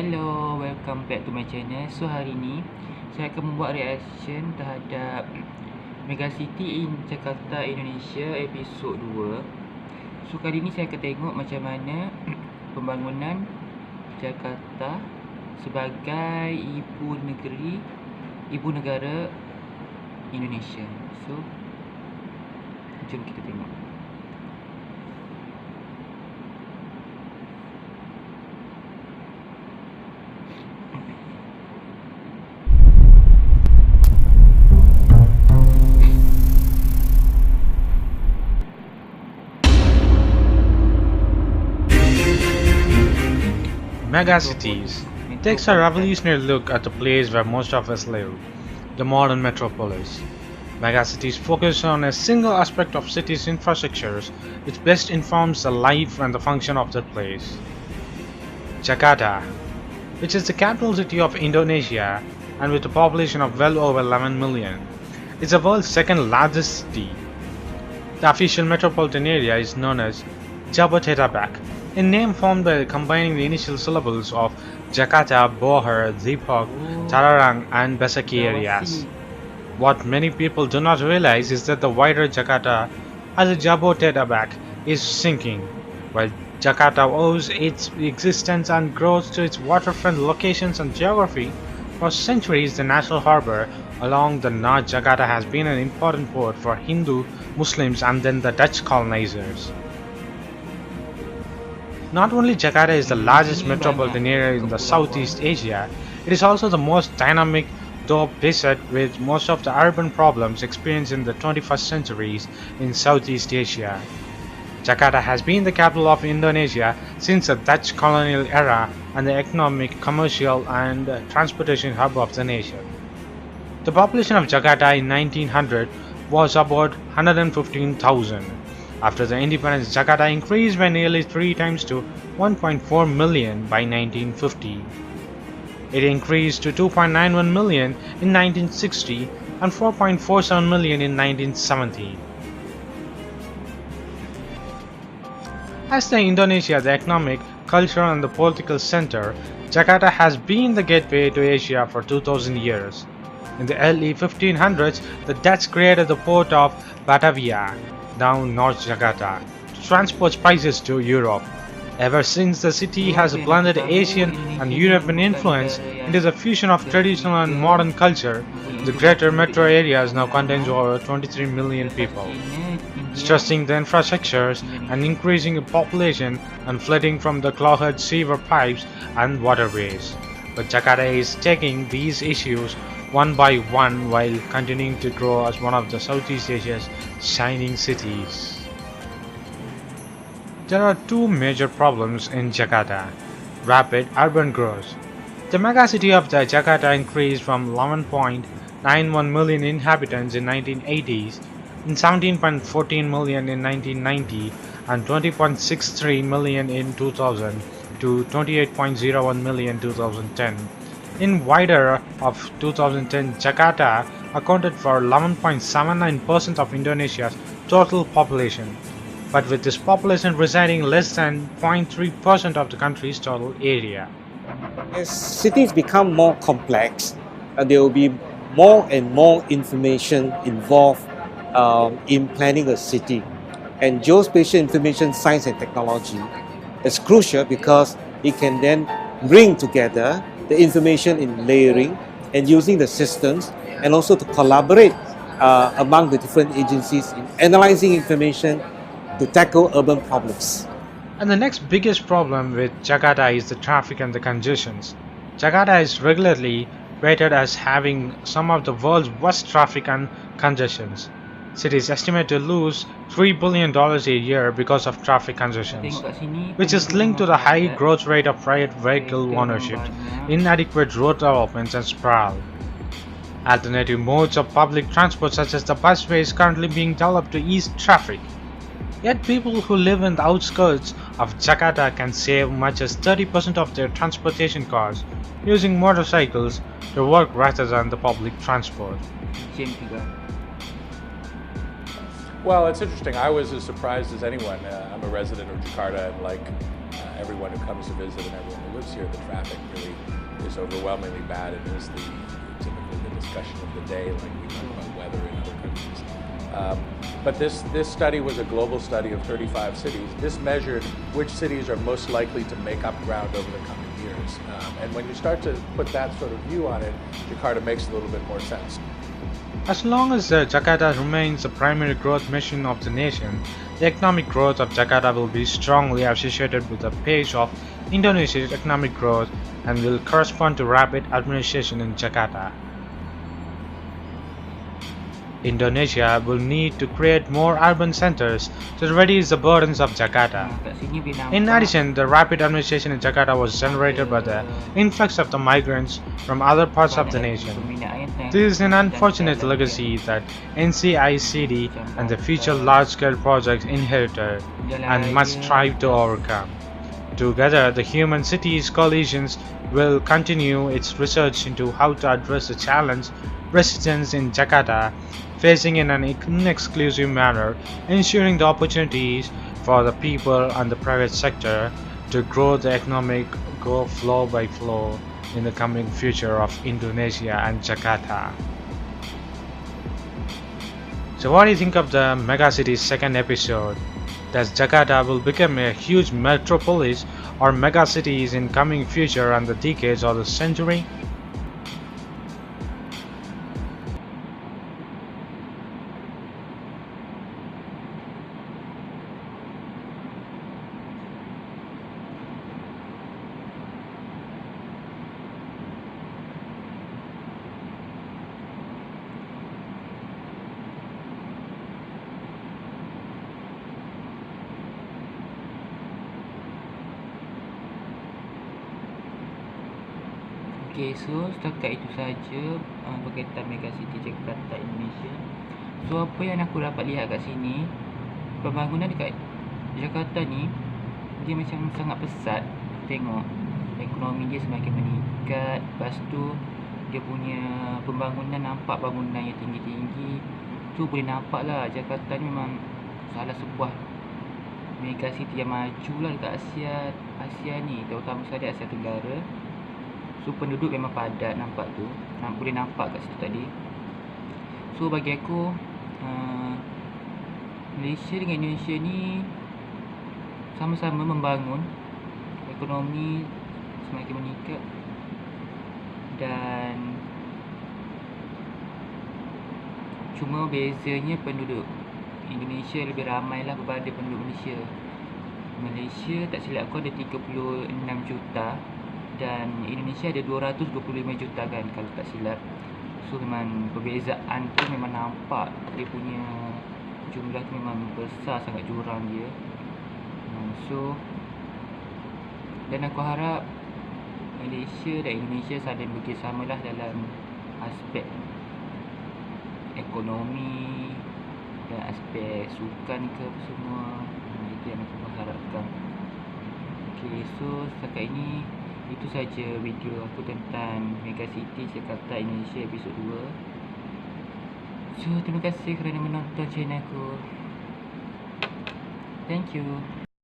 Hello, welcome back to my channel. So hari ni saya akan membuat reaction terhadap Megacity in Jakarta Indonesia episod 2. So kali ni saya akan tengok macam mana pembangunan Jakarta sebagai ibu negara Indonesia. So jom kita tengok. Megacities takes a revolutionary look at the place where most of us live, the modern metropolis. Megacities focus on a single aspect of cities' infrastructures which best informs the life and the function of that place. Jakarta, which is the capital city of Indonesia and with a population of well over 11 million, is the world's second largest city. The official metropolitan area is known as Jabodetabek, a name formed by combining the initial syllables of Jakarta, Bohor, Depok, Tangerang and Besaki areas. What many people do not realize is that the wider Jakarta as a Jabodetabek is sinking, while Jakarta owes its existence and growth to its waterfront locations and geography. For centuries, the national harbour along the North Jakarta has been an important port for Hindu, Muslims and then the Dutch colonizers. Not only Jakarta is the largest metropolitan area in the Southeast Asia, it is also the most dynamic, though beset with most of the urban problems experienced in the 21st centuries in Southeast Asia. Jakarta has been the capital of Indonesia since the Dutch colonial era and the economic, commercial and transportation hub of the nation. The population of Jakarta in 1900 was about 115,000. After the independence, Jakarta increased by nearly 3 times to 1.4 million by 1950. It increased to 2.91 million in 1960 and 4.47 million in 1970. As the Indonesia, the economic, cultural and the political center, Jakarta has been the gateway to Asia for 2000 years. In the early 1500s, the Dutch created the port of Batavia, down North Jakarta, to transport spices to Europe. Ever since, the city has blended Asian and European influence into the fusion of traditional and modern culture. The greater metro areas now contains over 23 million people, stressing the infrastructures and increasing the population and flooding from the clogged sewer pipes and waterways. But Jakarta is taking these issues one by one while continuing to grow as one of the Southeast Asia's shining cities. There are two major problems in Jakarta: rapid urban growth. The megacity of the Jakarta increased from 11.91 million inhabitants in 1980s and 17.14 million in 1990 and 20.63 million in 2000 to 28.01 million in 2010. In wider of 2010, Jakarta accounted for 11.79% of Indonesia's total population, but with this population residing less than 0.3% of the country's total area. As cities become more complex, there will be more and more information involved in planning a city. And geospatial information science and technology is crucial because it can then bring together the information in layering and using the systems, and also to collaborate among the different agencies in analyzing information to tackle urban problems. And the next biggest problem with Jakarta is the traffic and the congestions. Jakarta is regularly rated as having some of the world's worst traffic and congestions. Cities estimate to lose $3 billion a year because of traffic congestions, which is linked to the high growth rate of private vehicle ownership, inadequate road developments and sprawl. Alternative modes of public transport such as the busway is currently being developed to ease traffic. Yet people who live in the outskirts of Jakarta can save much as 30% of their transportation costs using motorcycles to work rather than the public transport. Well, it's interesting. I was as surprised as anyone. I'm a resident of Jakarta, and like everyone who comes to visit and everyone who lives here, the traffic really is overwhelmingly bad and is typically the discussion of the day, like we talk about weather in other countries. But this study was a global study of 35 cities. This measured which cities are most likely to make up ground over the coming years. And when you start to put that sort of view on it, Jakarta makes a little bit more sense. As long as Jakarta remains the primary growth mission of the nation, the economic growth of Jakarta will be strongly associated with the pace of Indonesia's economic growth and will correspond to rapid administration in Jakarta. Indonesia will need to create more urban centers to reduce the burdens of Jakarta. In addition, the rapid administration in Jakarta was generated by the influx of the migrants from other parts of the nation. This is an unfortunate legacy that NCICD and the future large-scale projects inherited and must strive to overcome. Together, the Human Cities Coalitions will continue its research into how to address the challenge residents in Jakarta facing in an inexclusive manner, ensuring the opportunities for the people and the private sector to grow the economic go flow by flow in the coming future of Indonesia and Jakarta. So what do you think of the Megacity's second episode? Does Jakarta will become a huge metropolis or megacities in coming future and the decades or the century? Okay, so setakat itu saja berkaitan Megacity Jakarta Indonesia. So apa yang aku dapat lihat kat sini, pembangunan dekat Jakarta ni dia macam sangat pesat. Tengok ekonomi dia semakin meningkat. Lepas tu dia punya pembangunan, nampak bangunan yang tinggi-tinggi. Tu boleh nampak lah Jakarta ni memang salah sebuah Megacity yang maju lah dekat Asia ni, terutama sekali Asia Tenggara. So penduduk memang padat, nampak tu, boleh nampak kat situ tadi. So bagi aku Malaysia dengan Indonesia ni sama-sama membangun, ekonomi semakin meningkat dan cuma bezanya penduduk Indonesia lebih ramai lah berbanding penduduk Malaysia. Malaysia tak silap aku ada 36 juta dan Indonesia ada 225 juta kan kalau tak silap. So memang perbezaan tu memang nampak, dia punya jumlah tu memang besar sangat jurang dia. So dan aku harap Malaysia dan Indonesia saling bekerjasamalah dalam aspek ekonomi dan aspek sukan ke apa semua. Itu yang aku harapkan. Okay, so setakat ini itu saja video aku tentang Megacity Jakarta Indonesia episod 2. So terima kasih kerana menonton channel aku. Thank you.